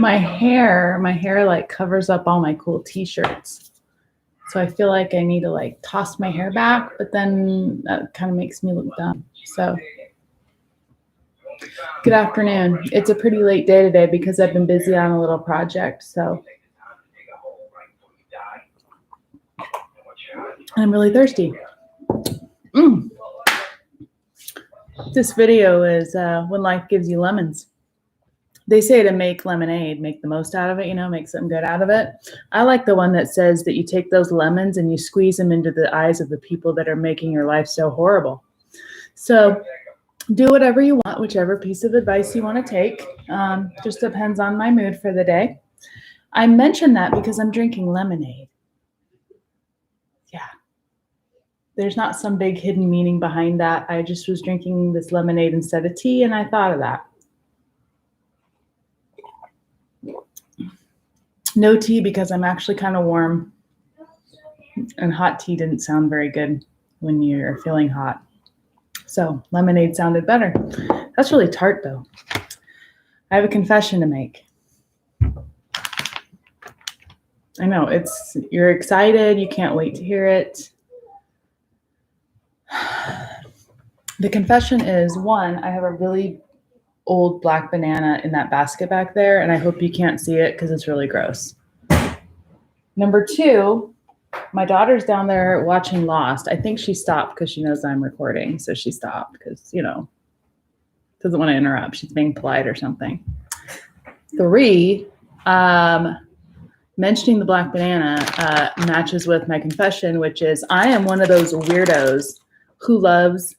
My hair like covers up all my cool t-shirts. So I feel like I need to like toss my hair back, but then that kind of makes me look dumb. So good afternoon. It's a pretty late day today because I've been busy on a little project. So I'm really thirsty. This video is when life gives you lemons. They say to make lemonade, make the most out of it, make something good out of it. I like the one that says that you take those lemons and you squeeze them into the eyes of the people that are making your life so horrible. So do whatever you want, whichever piece of advice you want to take. Just depends on my mood for the day. I mention that because I'm drinking lemonade. Yeah. There's not some big hidden meaning behind that. I just was drinking this lemonade instead of tea, and I thought of that. No tea because I'm actually kind of warm, and hot tea didn't sound very good when you're feeling hot. So lemonade sounded better. That's really tart though. I have a confession to make. I know you're excited. You can't wait to hear it. The confession is, one, I have a really old black banana in that basket back there, and I hope you can't see it because it's really gross. Number two, my daughter's down there watching Lost. I think she stopped because she knows I'm recording, so she stopped because, doesn't want to interrupt. She's being polite or something. Three, mentioning the black banana matches with my confession, which is I am one of those weirdos who loves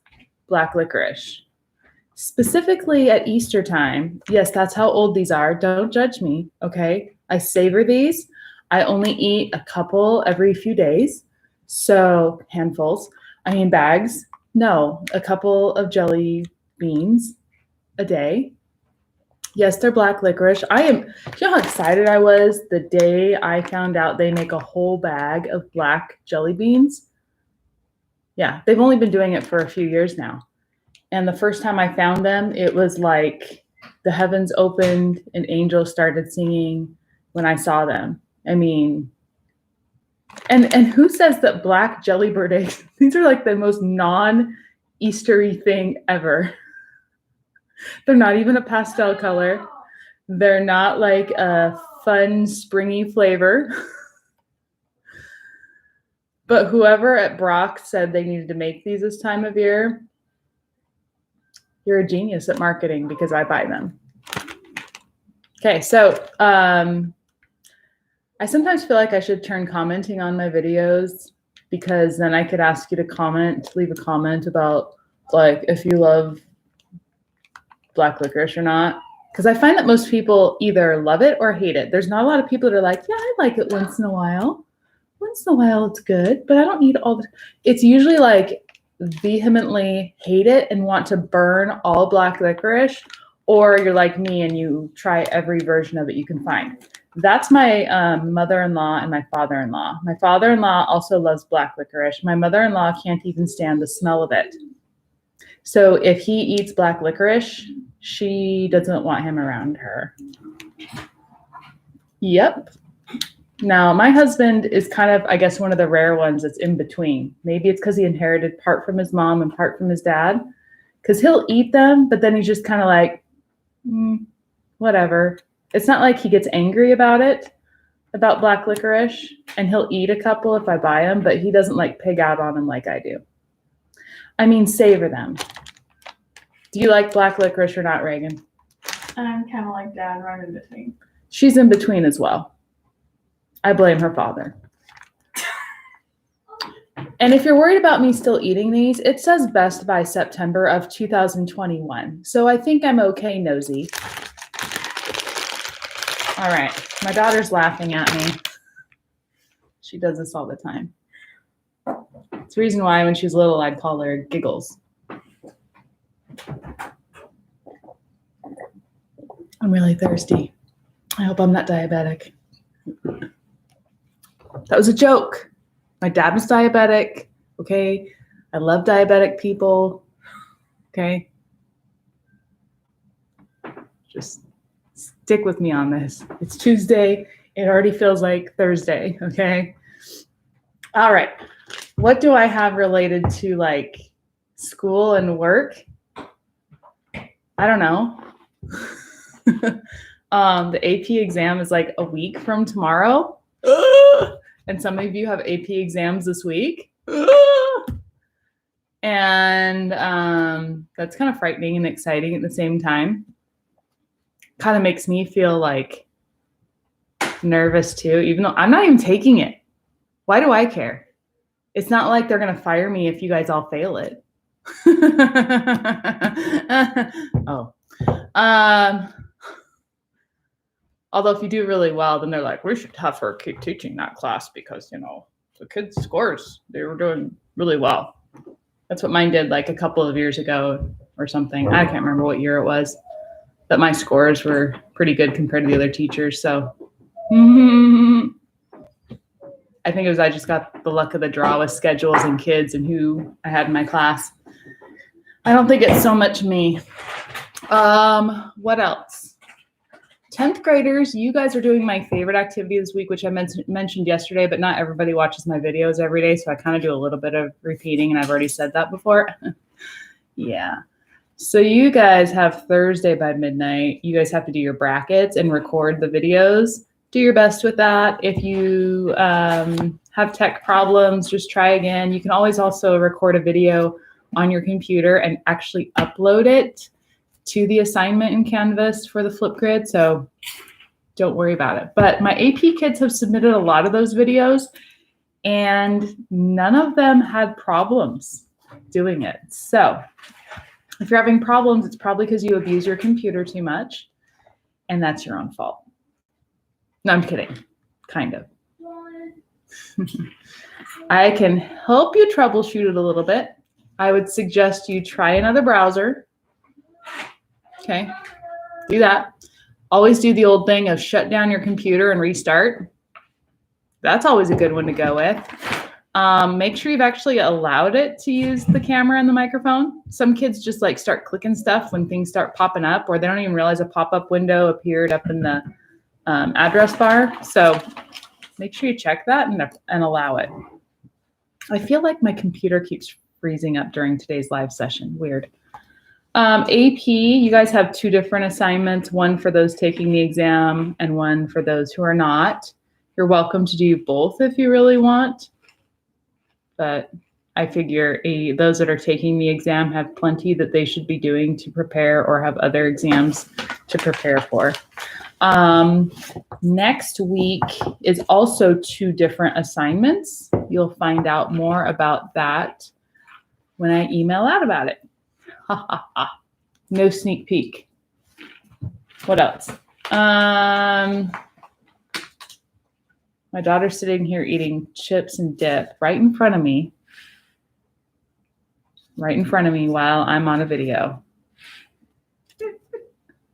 black licorice. Specifically at Easter time. Yes, that's how old these are. Don't judge me, okay? I savor these. I only eat a couple every few days. So handfuls. Bags. No, a couple of jelly beans a day. Yes, they're black licorice. You know how excited I was the day I found out they make a whole bag of black jelly beans? Yeah, they've only been doing it for a few years now. And the first time I found them, it was like the heavens opened and angels started singing when I saw them. And who says that black jelly bird eggs, these are like the most non-Eastery thing ever. They're not even a pastel color. They're not like a fun, springy flavor. But whoever at Brock said they needed to make these this time of year, you're a genius at marketing because I buy them. Okay, so I sometimes feel like I should turn commenting on my videos because then I could ask you to leave a comment about like if you love black licorice or not. Because I find that most people either love it or hate it. There's not a lot of people that are like, yeah, I like it once in a while. Once in a while it's good, but I don't eat all the. It's usually like vehemently hate it and want to burn all black licorice, or you're like me and you try every version of it you can find. That's my mother-in-law and my father-in-law. My father-in-law also loves black licorice. My mother-in-law can't even stand the smell of it. So if he eats black licorice, she doesn't want him around her. Yep. Now, my husband is kind of, I guess, one of the rare ones that's in between. Maybe it's because he inherited part from his mom and part from his dad. Because he'll eat them, but then he's just kind of like, whatever. It's not like he gets angry about black licorice, and he'll eat a couple if I buy them, but he doesn't like pig out on them like I do. Savor them. Do you like black licorice or not, Reagan? I'm kind of like Dad, right in between. She's in between as well. I blame her father. And if you're worried about me still eating these, it says best by September of 2021. So I think I'm okay, nosy. All right. My daughter's laughing at me. She does this all the time. It's the reason why when she was little, I'd call her Giggles. I'm really thirsty. I hope I'm not diabetic. That was a joke. My dad was diabetic. Okay. I love diabetic people. Okay. Just Stick with me on this. It's Tuesday. It already feels like Thursday, okay? All right. What do I have related to like school and work? I don't know. The AP exam is like a week from tomorrow. And some of you have AP exams this week. And that's kind of frightening and exciting at the same time. Kind of makes me feel like nervous too, even though I'm not even taking it. Why do I care? It's not like they're going to fire me if you guys all fail it. Oh. Although if you do really well, then they're like, we should have her keep teaching that class because, you know, the kids' scores, they were doing really well. That's what mine did like a couple of years ago or something. I can't remember what year it was, but my scores were pretty good compared to the other teachers. So I think it was I just got the luck of the draw with schedules and kids and who I had in my class. I don't think it's so much me. What else? 10th graders, you guys are doing my favorite activity this week, which I mentioned yesterday, but not everybody watches my videos every day, so I kind of do a little bit of repeating, and I've already said that before. Yeah. So you guys have Thursday by midnight. You guys have to do your brackets and record the videos. Do your best with that. If you have tech problems, just try again. You can always also record a video on your computer and actually upload it to the assignment in Canvas for the Flipgrid, so don't worry about it. But my AP kids have submitted a lot of those videos, and none of them had problems doing it. So if you're having problems, it's probably because you abuse your computer too much, and that's your own fault. No, I'm kidding. Kind of. I can help you troubleshoot it a little bit. I would suggest you try another browser. Okay, do that. Always do the old thing of shut down your computer and restart. That's always a good one to go with. Make sure you've actually allowed it to use the camera and the microphone. Some kids just like start clicking stuff when things start popping up, or they don't even realize a pop-up window appeared up in the address bar. So make sure you check that and allow it. I feel like my computer keeps freezing up during today's live session. Weird. AP, you guys have two different assignments, one for those taking the exam and one for those who are not. You're welcome to do both if you really want, but I figure those that are taking the exam have plenty that they should be doing to prepare or have other exams to prepare for. Next week is also two different assignments. You'll find out more about that when I email out about it. No sneak peek. What else? My daughter's sitting here eating chips and dip right in front of me while I'm on a video.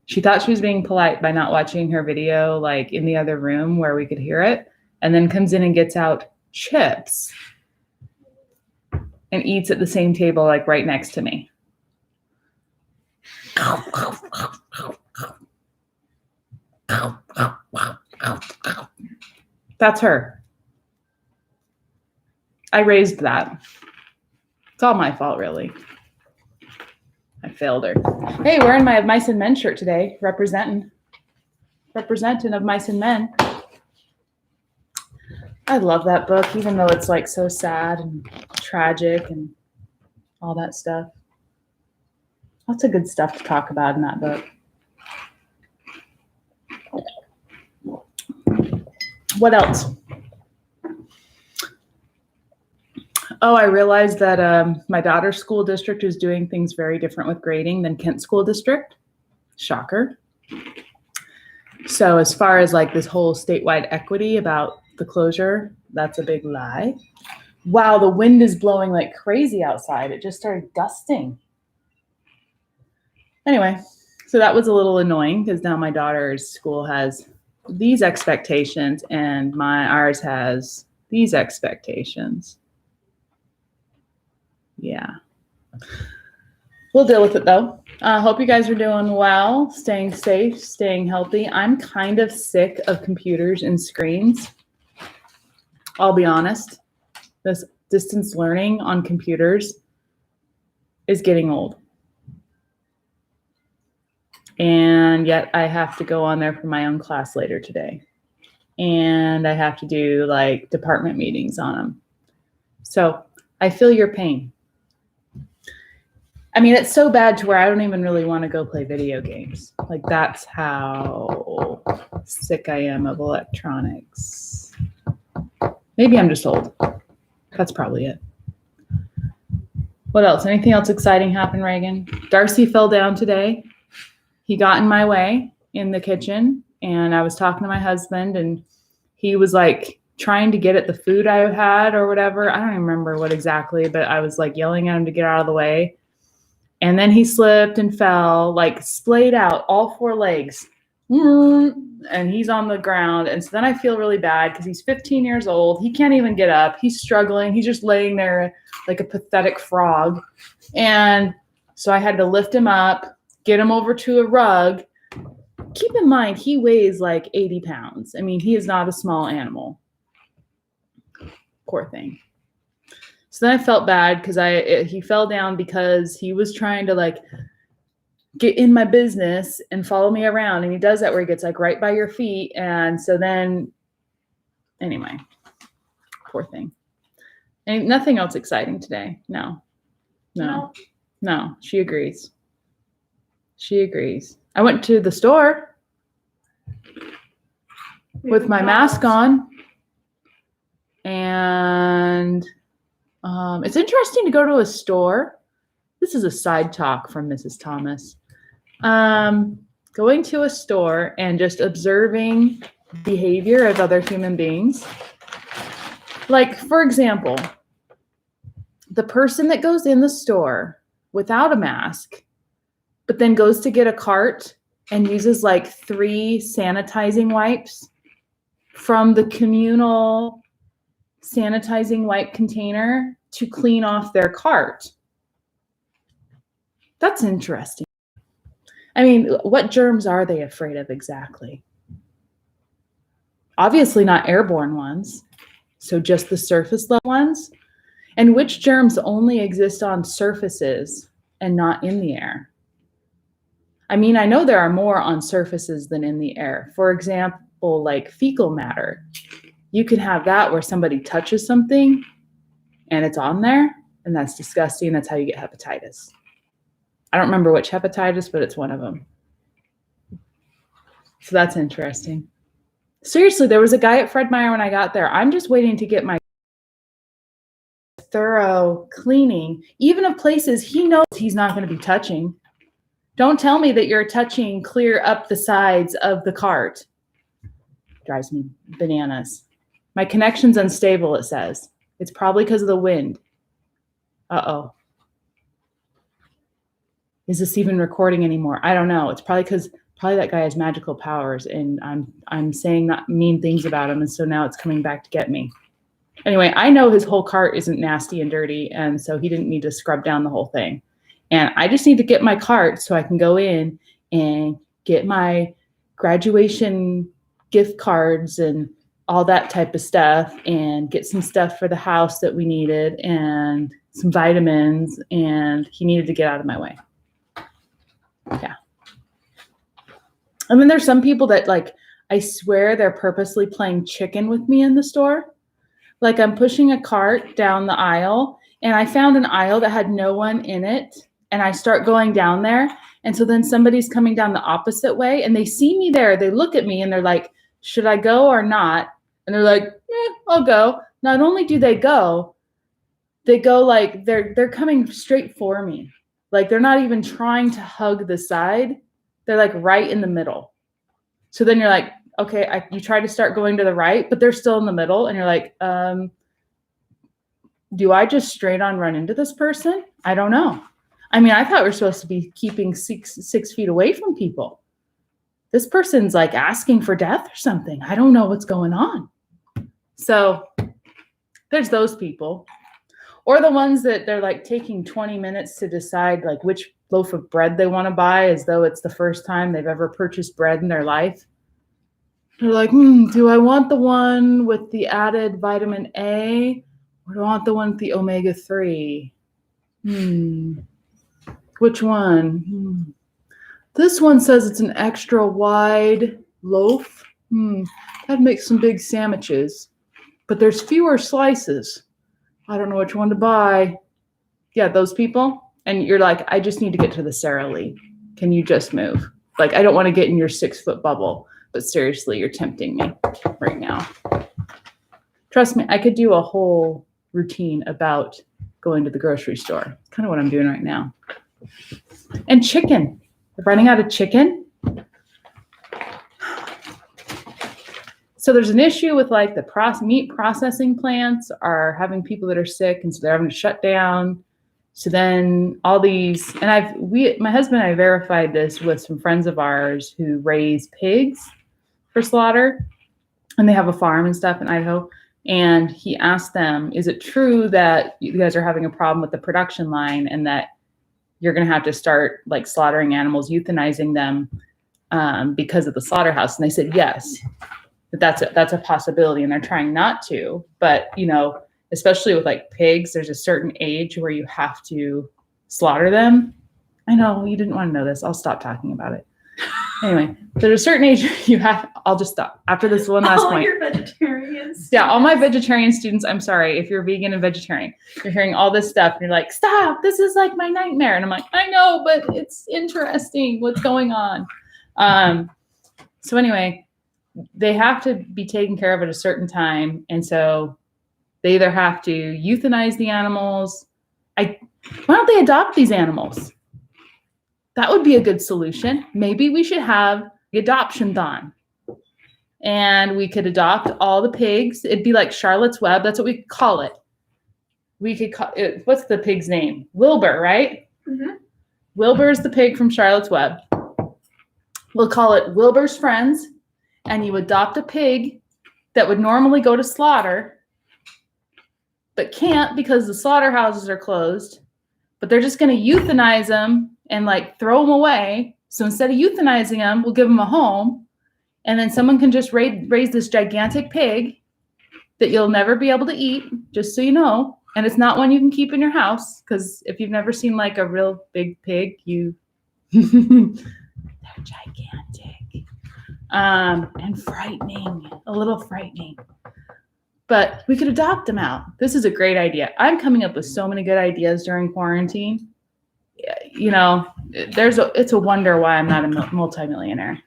She thought she was being polite by not watching her video like in the other room where we could hear it, and then comes in and gets out chips and eats at the same table like right next to me. That's her. I raised that. It's all my fault, really. I failed her. Hey, wearing my Mice and Men shirt today, representing of Mice and Men. I love that book, even though it's like so sad and tragic and all that stuff. Lots of good stuff to talk about in that book. What else? Oh, I realized that my daughter's school district is doing things very different with grading than Kent School District. Shocker. So as far as like this whole statewide equity about the closure, that's a big lie. Wow, the wind is blowing like crazy outside. It just started gusting. Anyway, so that was a little annoying because now my daughter's school has these expectations and ours has these expectations. Yeah. We'll deal with it though. Hope you guys are doing well, staying safe, staying healthy. I'm kind of sick of computers and screens. I'll be honest. This distance learning on computers is getting old. And yet I have to go on there for my own class later today. And I have to do like department meetings on them. So I feel your pain. I mean, it's so bad to where I don't even really want to go play video games. Like, that's how sick I am of electronics. Maybe I'm just old. That's probably it. What else? Anything else exciting happened, Reagan? Darcy fell down today. He got in my way in the kitchen, and I was talking to my husband, and he was like trying to get at the food I had or whatever. I don't even remember what exactly, but I was like yelling at him to get out of the way. And then he slipped and fell, like splayed out all four legs. And he's on the ground. And so then I feel really bad because he's 15 years old. He can't even get up. He's struggling. He's just laying there like a pathetic frog. And so I had to lift him up, get him over to a rug. Keep in mind, he weighs like 80 pounds. I mean, he is not a small animal. Poor thing. So then I felt bad because he fell down because he was trying to like get in my business and follow me around. And he does that where he gets like right by your feet. And so then, anyway, poor thing. And nothing else exciting today. No. She agrees. She agrees. I went to the store with my mask on. And it's interesting to go to a store. This is a side talk from Mrs. Thomas. Going to a store and just observing behavior of other human beings. Like, for example, the person that goes in the store without a mask, but then goes to get a cart and uses like 3 sanitizing wipes from the communal sanitizing wipe container to clean off their cart. That's interesting. I mean, what germs are they afraid of exactly? Obviously not airborne ones, so just the surface level ones. And which germs only exist on surfaces and not in the air? I mean, I know there are more on surfaces than in the air. For example, like fecal matter. You can have that where somebody touches something and it's on there, and that's disgusting. That's how you get hepatitis. I don't remember which hepatitis, but it's one of them. So that's interesting. Seriously, there was a guy at Fred Meyer when I got there. I'm just waiting to get my thorough cleaning, even of places he knows he's not going to be touching. Don't tell me that you're touching clear up the sides of the cart. Drives me bananas. My connection's unstable, it says. It's probably because of the wind. Uh-oh. Is this even recording anymore? I don't know. It's probably because that guy has magical powers, and I'm saying not mean things about him, and so now it's coming back to get me. Anyway, I know his whole cart isn't nasty and dirty, and so he didn't need to scrub down the whole thing. And I just need to get my cart so I can go in and get my graduation gift cards and all that type of stuff, and get some stuff for the house that we needed and some vitamins, and he needed to get out of my way. Yeah. And then there's some people that, like, I swear they're purposely playing chicken with me in the store. Like, I'm pushing a cart down the aisle, and I found an aisle that had no one in it, and I start going down there, and so then somebody's coming down the opposite way, and they see me there. They look at me, and they're like, should I go or not? And they're like, I'll go. Not only do they go like they're coming straight for me. Like, they're not even trying to hug the side. They're like right in the middle. So then you're like, okay, you try to start going to the right, but they're still in the middle. And you're like, do I just straight on run into this person? I don't know. I mean, I thought we were supposed to be keeping six feet away from people. This person's like asking for death or something. I don't know what's going on. So there's those people. Or the ones that they're like taking 20 minutes to decide like which loaf of bread they want to buy as though it's the first time they've ever purchased bread in their life. They're like, do I want the one with the added vitamin A or do I want the one with the omega-3? Which one? This one says it's an extra wide loaf. That'd make some big sandwiches. But there's fewer slices. I don't know which one to buy. Yeah, those people. And you're like, I just need to get to the Sara Lee. Can you just move? Like, I don't want to get in your 6-foot bubble. But seriously, you're tempting me right now. Trust me, I could do a whole routine about going to the grocery store. It's kind of what I'm doing right now. And chicken. We're running out of chicken. So there's an issue with like the meat processing plants are having people that are sick, and so they're having to shut down. So then all these, and my husband and I verified this with some friends of ours who raise pigs for slaughter, and they have a farm and stuff in Idaho. And he asked them, is it true that you guys are having a problem with the production line and that you're going to have to start like slaughtering animals, euthanizing them because of the slaughterhouse? And they said, yes, that's a possibility. And they're trying not to, but you know, especially with like pigs, there's a certain age where you have to slaughter them. I know you didn't want to know this. I'll stop talking about it. Anyway, there's a certain age I'll just stop after this one last point. All your vegetarians. Yeah, all my vegetarian students, I'm sorry, if you're vegan and vegetarian, you're hearing all this stuff and you're like, stop, this is like my nightmare. And I'm like, I know, but it's interesting what's going on. So anyway, they have to be taken care of at a certain time. And so they either have to euthanize the animals. Why don't they adopt these animals? That would be a good solution. Maybe we should have adoption-thon. And we could adopt all the pigs. It'd be like Charlotte's Web. That's what we could call it. We could call it, what's the pig's name? Wilbur, right? Mm-hmm. Wilbur is the pig from Charlotte's Web. We'll call it Wilbur's Friends. And you adopt a pig that would normally go to slaughter, but can't because the slaughterhouses are closed. But they're just going to euthanize them and like throw them away. So instead of euthanizing them, we'll give them a home. And then someone can just raise this gigantic pig that you'll never be able to eat, just so you know. And it's not one you can keep in your house, because if you've never seen like a real big pig, they're gigantic and frightening, a little frightening. But we could adopt them out. This is a great idea. I'm coming up with so many good ideas during quarantine. You know, it's a wonder why I'm not a multimillionaire.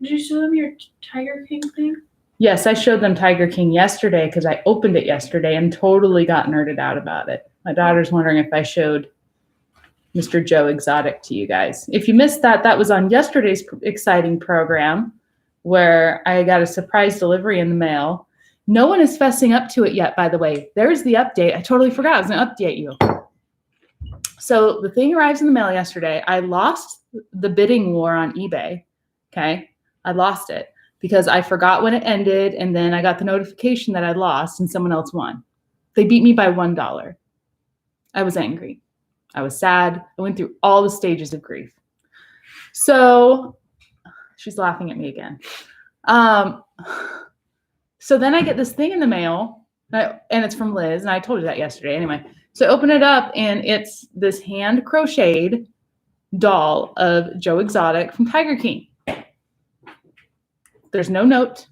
Did you show them your Tiger King thing? Yes, I showed them Tiger King yesterday because I opened it yesterday and totally got nerded out about it. My daughter's wondering if I showed Mr. Joe Exotic to you guys. If you missed that, that was on yesterday's exciting program where I got a surprise delivery in the mail. No one is fessing up to it yet, by the way. There's the update. I totally forgot I was going to update you. So the thing arrives in the mail yesterday. I lost the bidding war on eBay. Okay. I lost it because I forgot when it ended. And then I got the notification that I lost and someone else won. They beat me by $1. I was angry. I was sad. I went through all the stages of grief. So she's laughing at me again. So then I get this thing in the mail and it's from Liz. And I told you that yesterday. Anyway, so I open it up and it's this hand crocheted doll of Joe Exotic from Tiger King. There's no note,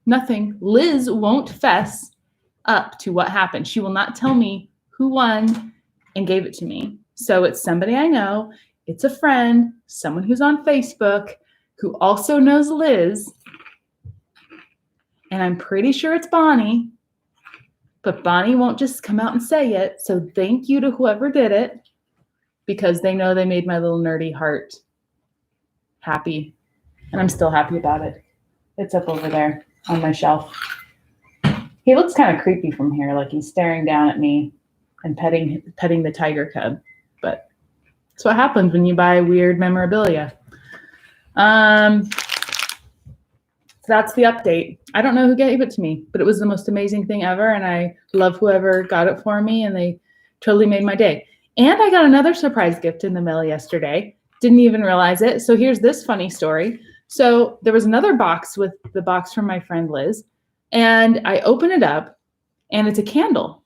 nothing. Liz won't fess up to what happened. She will not tell me who won and gave it to me. So it's somebody I know. It's a friend, someone who's on Facebook who also knows Liz. And I'm pretty sure it's Bonnie, but Bonnie won't just come out and say it. So thank you to whoever did it, because they know they made my little nerdy heart happy. And I'm still happy about it. It's up over there on my shelf. He looks kind of creepy from here, like he's staring down at me and petting the tiger cub. But that's what happens when you buy weird memorabilia. So that's the update. I don't know who gave it to me, but it was the most amazing thing ever. And I love whoever got it for me, and they totally made my day. And I got another surprise gift in the mail yesterday. Didn't even realize it. So here's this funny story. So there was another box with the box from my friend Liz, and I open it up, and it's a candle.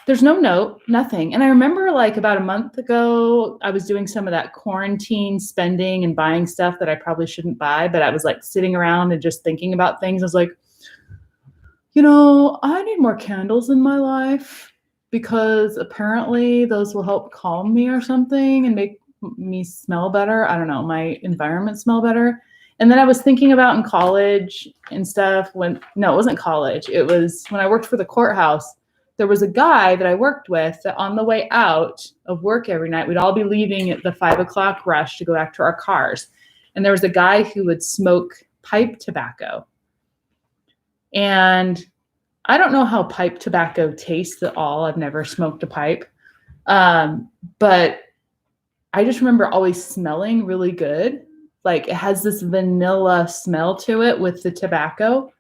There's no note, nothing. And I remember like about a month ago, I was doing some of that quarantine spending and buying stuff that I probably shouldn't buy, but I was like sitting around and just thinking about things. I was like, I need more candles in my life because apparently those will help calm me or something and make me smell better. I don't know, my environment smell better. And then I was thinking about in college and stuff no, it wasn't college. It was when I worked for the courthouse. There was a guy that I worked with that on the way out of work every night, we'd all be leaving at the 5 o'clock rush to go back to our cars. And there was a guy who would smoke pipe tobacco. And I don't know how pipe tobacco tastes at all. I've never smoked a pipe. But I just remember always smelling really good. Like it has this vanilla smell to it with the tobacco.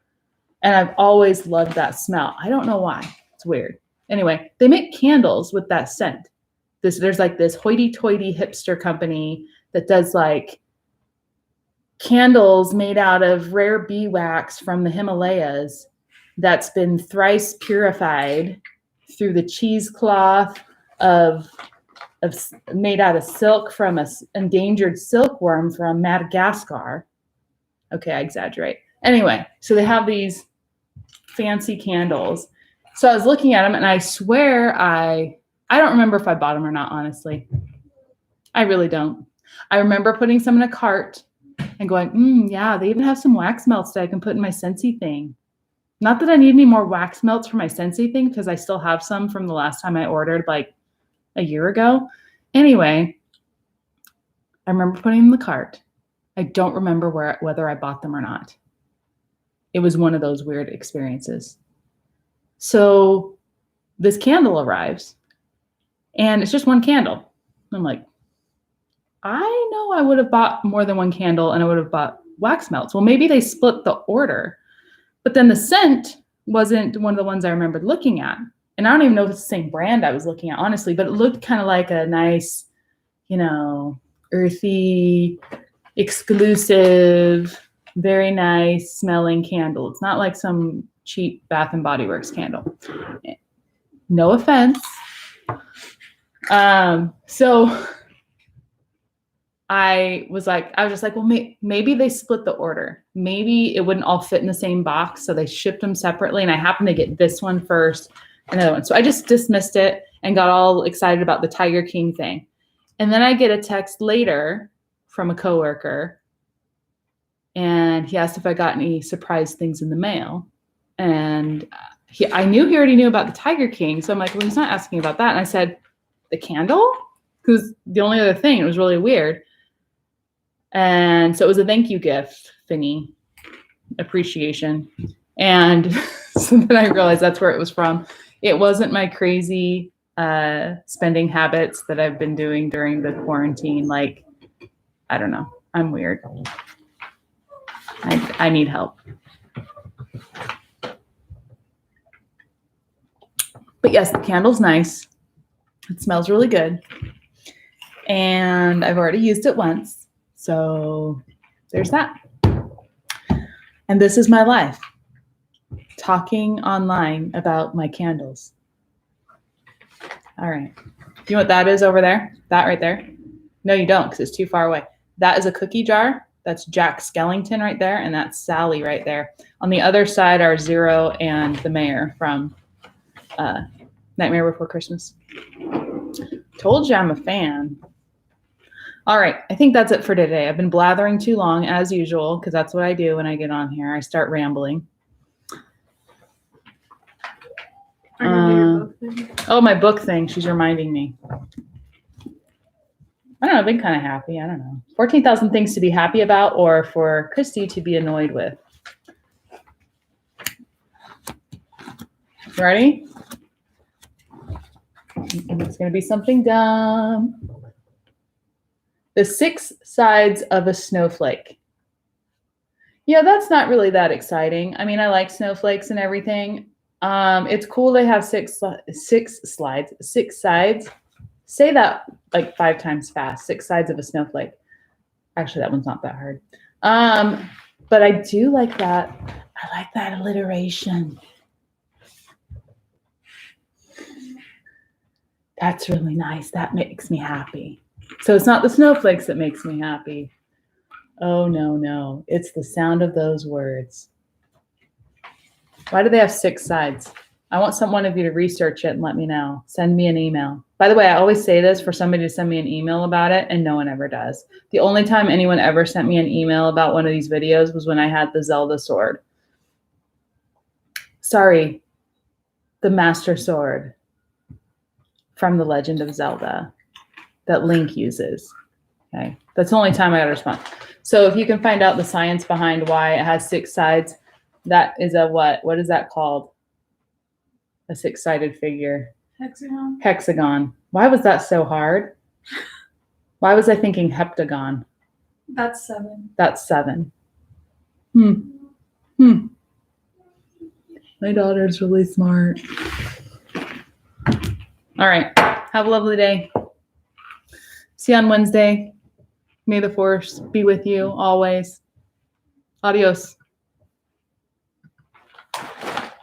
And I've always loved that smell. I don't know why. It's weird. Anyway, they make candles with that scent. There's like this hoity-toity hipster company that does like candles made out of rare bee wax from the Himalayas that's been thrice purified through the cheesecloth of made out of silk from an endangered silkworm from Madagascar. Okay, I exaggerate. Anyway, so they have these fancy candles. So I was looking at them, and I swear I don't remember if I bought them or not, honestly. I really don't. I remember putting some in a cart and going, yeah, they even have some wax melts that I can put in my Scentsy thing. Not that I need any more wax melts for my Scentsy thing, because I still have some from the last time I ordered like a year ago. Anyway, I remember putting them in the cart. I don't remember whether I bought them or not. It was one of those weird experiences. So this candle arrives, and it's just one candle. I'm like, I know I would have bought more than one candle, and I would have bought wax melts. Well, maybe they split the order, but then the scent wasn't one of the ones I remembered looking at. And I don't even know if it's the same brand I was looking at, honestly, but it looked kind of like a nice, earthy, exclusive, very nice smelling candle. It's not like some cheap Bath and Body Works candle. No offense. So I was just like, well, maybe they split the order. Maybe it wouldn't all fit in the same box, so they shipped them separately. And I happened to get this one first, another one. So I just dismissed it and got all excited about the Tiger King thing. And then I get a text later from a coworker, and he asked if I got any surprise things in the mail. And I knew he already knew about the Tiger King. So I'm like, well, he's not asking about that. And I said, the candle? Because the only other thing, it was really weird. And so it was a thank you gift thingy, appreciation. And so then I realized that's where it was from. It wasn't my crazy spending habits that I've been doing during the quarantine. Like, I don't know. I'm weird. I need help. But yes, the candle's nice. It smells really good. And I've already used it once. So there's that. And this is my life. Talking online about my candles. All right. You know what that is over there? That right there? No, you don't, because it's too far away. That is a cookie jar. That's Jack Skellington right there. And that's Sally right there. On the other side are Zero and the mayor from Nightmare Before Christmas. Told you I'm a fan. All right. I think that's it for today. I've been blathering too long, as usual, because that's what I do when I get on here. I start rambling. Oh, my book thing. She's reminding me. I don't know. I've been kind of happy. I don't know. 14,000 things to be happy about, or for Christy to be annoyed with. Ready? It's going to be something dumb. The 6 sides of a snowflake. Yeah, that's not really that exciting. I mean, I like snowflakes and everything. It's cool they have six sides. Say that like 5 times fast. 6 sides of a snowflake. Actually, that one's not that hard. But I do like that. I like that alliteration. That's really nice. That makes me happy. So it's not the snowflakes that makes me happy. Oh, no, no. It's the sound of those words. Why do they have 6 sides? I want one of you to research it and let me know. Send me an email. By the way, I always say this for somebody to send me an email about it, and no one ever does. The only time anyone ever sent me an email about one of these videos was when I had the Zelda sword. Sorry, the Master Sword from The Legend of Zelda that Link uses. Okay, that's the only time I got a response. So if you can find out the science behind why it has 6 sides, that is a what? What is that called? A 6-sided figure. Hexagon. Hexagon. Why was that so hard? Why was I thinking heptagon? That's 7. That's 7. My daughter's really smart. All right. Have a lovely day. See you on Wednesday. May the force be with you always. Adios.